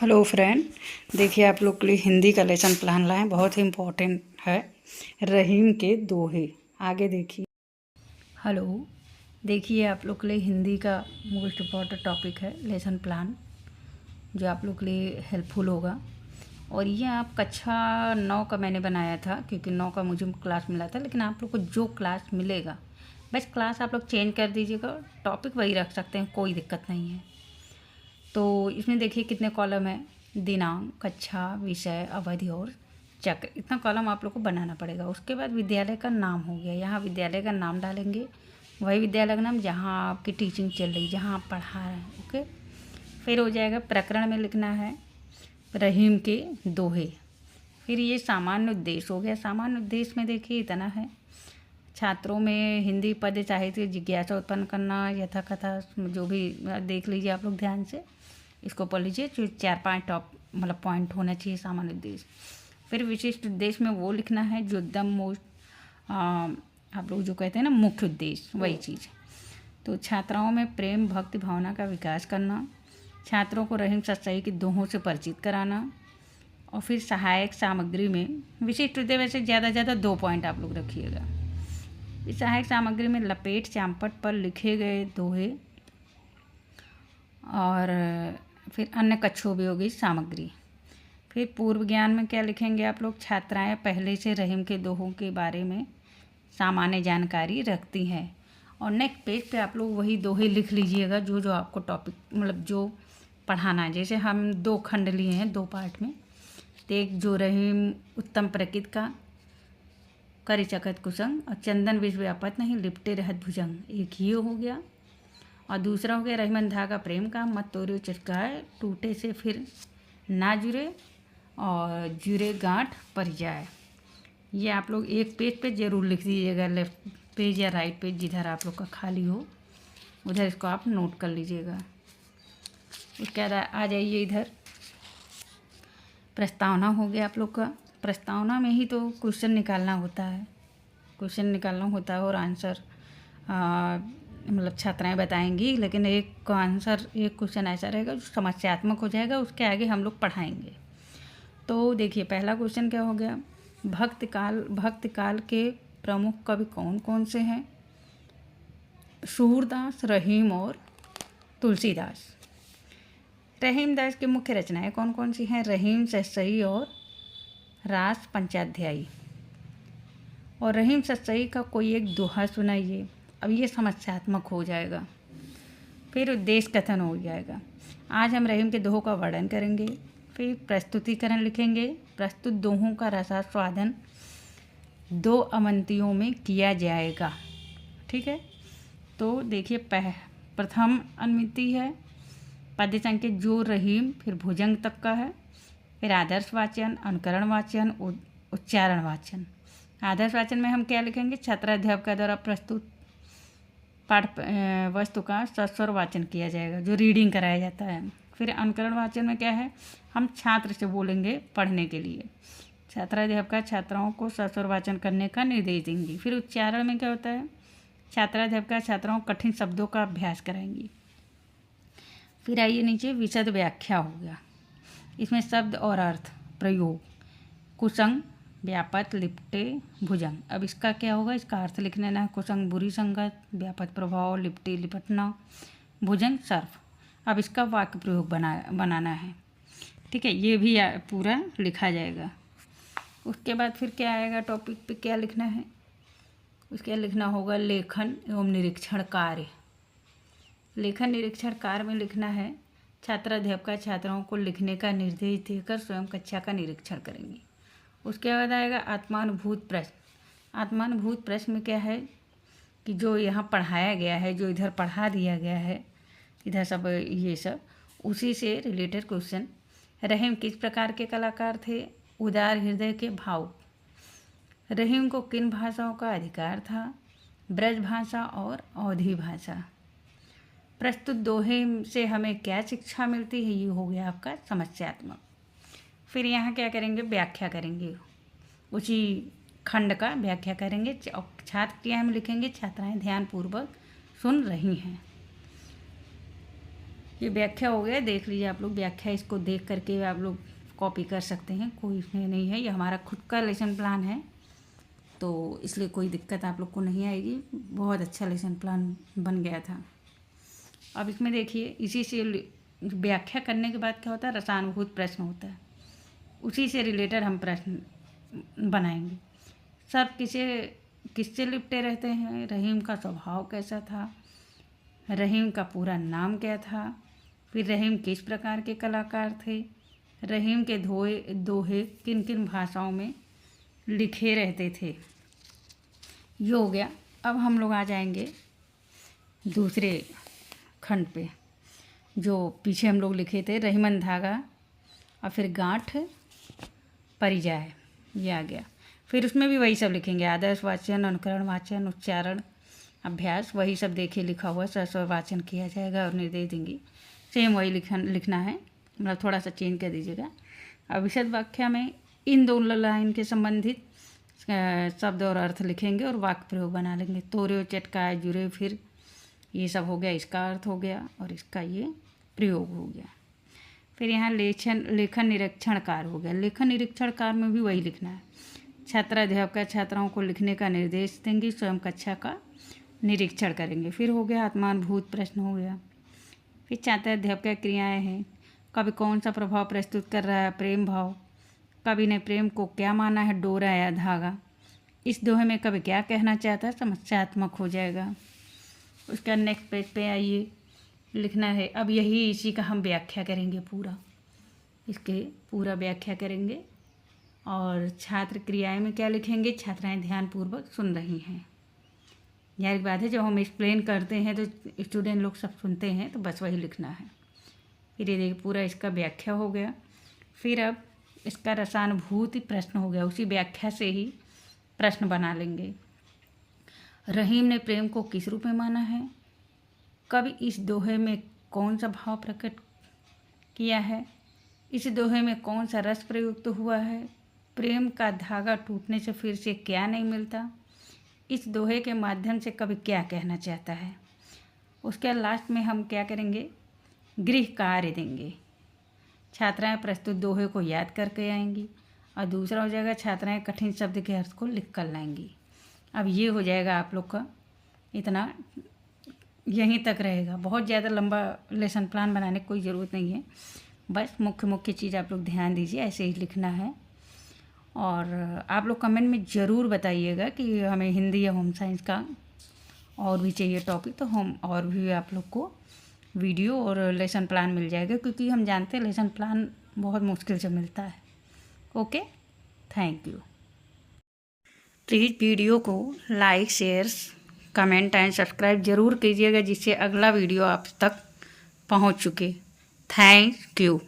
Hello friend, देखिए आप लोग के लिए हिंदी का लेसन प्लान लाए, बहुत ही इम्पोर्टेंट है। रहीम के दोहे, आगे देखिए। हेलो, देखिए आप लोग के लिए हिंदी का मोस्ट इम्पॉर्टेंट टॉपिक है लेसन प्लान, जो आप लोग के लिए हेल्पफुल होगा। और ये आप कक्षा 9 का मैंने बनाया था, क्योंकि 9 का मुझे क्लास मिला था, लेकिन आप लोग को जो क्लास मिलेगा बस क्लास आप लोग चेंज कर दीजिएगा, टॉपिक वही रख सकते हैं, कोई दिक्कत नहीं है। तो इसमें देखिए कितने कॉलम है, दिनांक, कक्षा, विषय, अवधि और चक्र, इतना कॉलम आप लोग को बनाना पड़ेगा। उसके बाद विद्यालय का नाम हो गया, यहाँ विद्यालय का नाम डालेंगे, वही विद्यालय का नाम जहाँ आपकी टीचिंग चल रही, जहाँ आप पढ़ा रहे हैं। ओके, फिर हो जाएगा प्रकरण में लिखना है रहीम के दोहे। फिर ये सामान्य उद्देश्य हो गया। सामान्य उद्देश्य में देखिए इतना है, छात्रों में हिंदी पद्य साहित्य जिज्ञासा उत्पन्न करना, यथाकथा जो भी देख लीजिए आप लोग ध्यान से, इसको पढ़ लीजिए। जो 4-5 टॉप मतलब पॉइंट होना चाहिए सामान्य उद्देश्य। फिर विशिष्ट उद्देश्य में वो लिखना है जो एकदम मोस्ट आप लोग जो कहते हैं ना मुख्य उद्देश्य, वही चीज़। तो छात्राओं में प्रेम भक्ति भावना का विकास करना, छात्रों को रहीम सच्चाई के दोहों से परिचित कराना। और फिर सहायक सामग्री में विशिष्ट उद्देश्य वैसे ज़्यादा 2 पॉइंट आप लोग रखिएगा। इस सहायक सामग्री में लपेट चांपट पर लिखे गए दोहे और फिर अन्य कक्षोपयोगी सामग्री। फिर पूर्व ज्ञान में क्या लिखेंगे आप लोग, छात्राएं पहले से रहीम के दोहों के बारे में सामान्य जानकारी रखती हैं। और नेक्स्ट पेज पे आप लोग वही दोहे लिख लीजिएगा जो जो आपको टॉपिक मतलब जो पढ़ाना है। जैसे हम 2 खंड लिए हैं 2 पार्ट में, तो एक जो रहीम उत्तम प्रकृति का करि चकत कुसंग और चंदन विष व्यापत नहीं लिपटे रहत भुजंग, एक ही हो गया। और दूसरा हो गया रहीमन धागा प्रेम का, मत तोड़ियो चटकाए, टूटे से फिर ना जुड़े और जुड़े गांठ पड़ जाए। ये आप लोग एक पेज पे ज़रूर लिख दीजिएगा, लेफ्ट पेज या राइट पेज जिधर आप लोग का खाली हो उधर इसको आप नोट कर लीजिएगा। उसके बाद आ जाइए इधर, प्रस्तावना हो गया आप लोग का। प्रस्तावना में ही तो क्वेश्चन निकालना होता है, और आंसर मतलब छात्राएं बताएंगी, लेकिन एक का आंसर, एक क्वेश्चन ऐसा रहेगा जो समस्यात्मक हो जाएगा, उसके आगे हम लोग पढ़ाएंगे। तो देखिए पहला क्वेश्चन क्या हो गया, भक्त काल के प्रमुख कवि कौन कौन से हैं? सूरदास, रहीम और तुलसीदास। रहीमदास की मुख्य रचनाएं कौन कौन सी हैं? रहीम, सतसई और रास पंचाध्यायी। और रहीम सतसई का कोई एक दोहा सुनाइए। अब ये समस्यात्मक हो जाएगा। फिर उद्देश्य कथन हो जाएगा। आज हम रहीम के दोहों का वर्णन करेंगे। फिर प्रस्तुतिकरण लिखेंगे। प्रस्तुत दोहों का रसास्वादन 2 अवंतियों में किया जाएगा। ठीक है, तो देखिए प्रथम अनुमिति है पद्य संकेत जो रहीम फिर भुजंग तक का है। फिर आदर्श वाचन, अनुकरण वाचन, उच्चारण वाचन। आदर्श वाचन में हम क्या लिखेंगे, छात्राध्यापक द्वारा प्रस्तुत पाठ वस्तु का सस्वर वाचन किया जाएगा, जो रीडिंग कराया जाता है। फिर अनुकरण वाचन में क्या है, हम छात्र से बोलेंगे पढ़ने के लिए, छात्राध्यापक छात्राओं को सस्वर वाचन करने का निर्देश देंगी। फिर उच्चारण में क्या होता है, छात्राध्यापक छात्राओं को कठिन शब्दों का अभ्यास कराएंगी। फिर आइए नीचे, विशद व्याख्या हो गया। इसमें शब्द और अर्थ प्रयोग, कुसंग, व्यापत, लिपटे, भुजंग। अब इसका क्या होगा, इसका अर्थ लिख लेना है। कुसंग बुरी संगत, व्यापत प्रभाव, लिपटे लिपटना, भुजंग सर्फ। अब इसका वाक्य प्रयोग बनाना है। ठीक है, ये भी पूरा लिखा जाएगा। उसके बाद फिर क्या आएगा, टॉपिक पे क्या लिखना है, उसके लिखना होगा लेखन एवं निरीक्षण कार्य। लेखन निरीक्षण कार्य में लिखना है, छात्राध्यापक छात्राओं को लिखने का निर्देश देकर स्वयं कक्षा का निरीक्षण करेंगे। उसके बाद आएगा आत्मानुभूत प्रश्न। आत्मानुभूत प्रश्न में क्या है कि जो यहाँ पढ़ाया गया है, जो इधर पढ़ा दिया गया है, इधर सब ये सब उसी से रिलेटेड क्वेश्चन। रहीम किस प्रकार के कलाकार थे? उदार हृदय के भाव। रहीम को किन भाषाओं का अधिकार था? ब्रज भाषा और अवधी भाषा। प्रस्तुत दोहे से हमें क्या शिक्षा मिलती है? ये हो गया आपका समस्यात्मक। फिर यहाँ क्या करेंगे, व्याख्या करेंगे, उसी खंड का व्याख्या करेंगे। छात्र क्या हम लिखेंगे, छात्राएं ध्यानपूर्वक सुन रही हैं। ये व्याख्या हो गया, देख लीजिए आप लोग व्याख्या, इसको देख करके आप लोग कॉपी कर सकते हैं, कोई इसमें नहीं है। ये हमारा खुद का लेसन प्लान है, तो इसलिए कोई दिक्कत आप लोग को नहीं आएगी। बहुत अच्छा लेसन प्लान बन गया था। अब इसमें देखिए, इसी से व्याख्या करने के बाद क्या होता है, रसानुभूत प्रश्न होता है, उसी से रिलेटेड हम प्रश्न बनाएंगे। सब किससे लिपटे रहते हैं, रहीम का स्वभाव कैसा था, रहीम का पूरा नाम क्या था, फिर रहीम किस प्रकार के कलाकार थे, रहीम के दोहे किन किन भाषाओं में लिखे रहते थे। ये हो गया। अब हम लोग आ जाएंगे दूसरे खंड पे, जो पीछे हम लोग लिखे थे, रहीमन धागा और फिर गांठ परिजाय, ये आ गया। फिर उसमें भी वही सब लिखेंगे, आदर्श वाचन, अनुकरण वाचन, उच्चारण अभ्यास, वही सब देखिए लिखा हुआ, स्वर वाचन किया जाएगा और निर्देश देंगे, सेम वही लिखना है, मतलब थोड़ा सा चेंज कर दीजिएगा। अब विशद व्याख्या में इन दो लाइन के संबंधित शब्द और अर्थ लिखेंगे और वाक्य प्रयोग बना लेंगे। तोरे चटकाए जुरे, फिर ये सब हो गया, इसका अर्थ हो गया और इसका ये प्रयोग हो गया। फिर यहाँ लेखन निरीक्षण कार्य हो गया। लेखन निरीक्षण कार्य में भी वही लिखना है। छात्राध्यापक छात्राओं को लिखने का निर्देश देंगे, स्वयं कक्षा का निरीक्षण करेंगे। फिर हो गया आत्मानुभूत प्रश्न हो गया। फिर छात्राध्यापक क्रियाएं हैं, कवि कौन सा प्रभाव प्रस्तुत कर रहा है, प्रेम भाव, कवि ने प्रेम को क्या माना है, डोरा या धागा, इस दोहे में कवि क्या कहना चाहता है, समस्यात्मक हो जाएगा। उसका नेक्स्ट पेज पे आइए, लिखना है। अब यही इसी का हम व्याख्या करेंगे, पूरा इसके पूरा व्याख्या करेंगे। और छात्र क्रियाएं में क्या लिखेंगे, छात्राएं ध्यानपूर्वक सुन रही हैं। यार एक बात है, जब हम एक्सप्लेन करते हैं तो स्टूडेंट लोग सब सुनते हैं, तो बस वही लिखना है। फिर ये देखिए पूरा इसका व्याख्या हो गया। फिर अब इसका रसानुभूति प्रश्न हो गया, उसी व्याख्या से ही प्रश्न बना लेंगे। रहीम ने प्रेम को किस रूप में माना है, कवि इस दोहे में कौन सा भाव प्रकट किया है, इस दोहे में कौन सा रस प्रयुक्त हुआ है, प्रेम का धागा टूटने से फिर से क्या नहीं मिलता, इस दोहे के माध्यम से कवि क्या कहना चाहता है। उसके लास्ट में हम क्या करेंगे, गृह कार्य देंगे। छात्राएं प्रस्तुत दोहे को याद करके आएंगी और दूसरा हो जाएगा, छात्राएं कठिन शब्द के अर्थ को लिख कर लाएंगी। अब ये हो जाएगा आप लोग का, इतना यहीं तक रहेगा। बहुत ज़्यादा लंबा लेसन प्लान बनाने की कोई ज़रूरत नहीं है, बस मुख्य चीज़ आप लोग ध्यान दीजिए, ऐसे ही लिखना है। और आप लोग कमेंट में ज़रूर बताइएगा कि हमें हिंदी या होम साइंस का और भी चाहिए टॉपिक, तो हम और भी आप लोग को वीडियो और लेसन प्लान मिल जाएगा, क्योंकि हम जानते हैं लेसन प्लान बहुत मुश्किल से मिलता है। Okay, thank you. Please video को like, share, comment and subscribe ज़रूर कीजिएगा, जिससे अगला वीडियो आप तक पहुंच चुके। Thank you.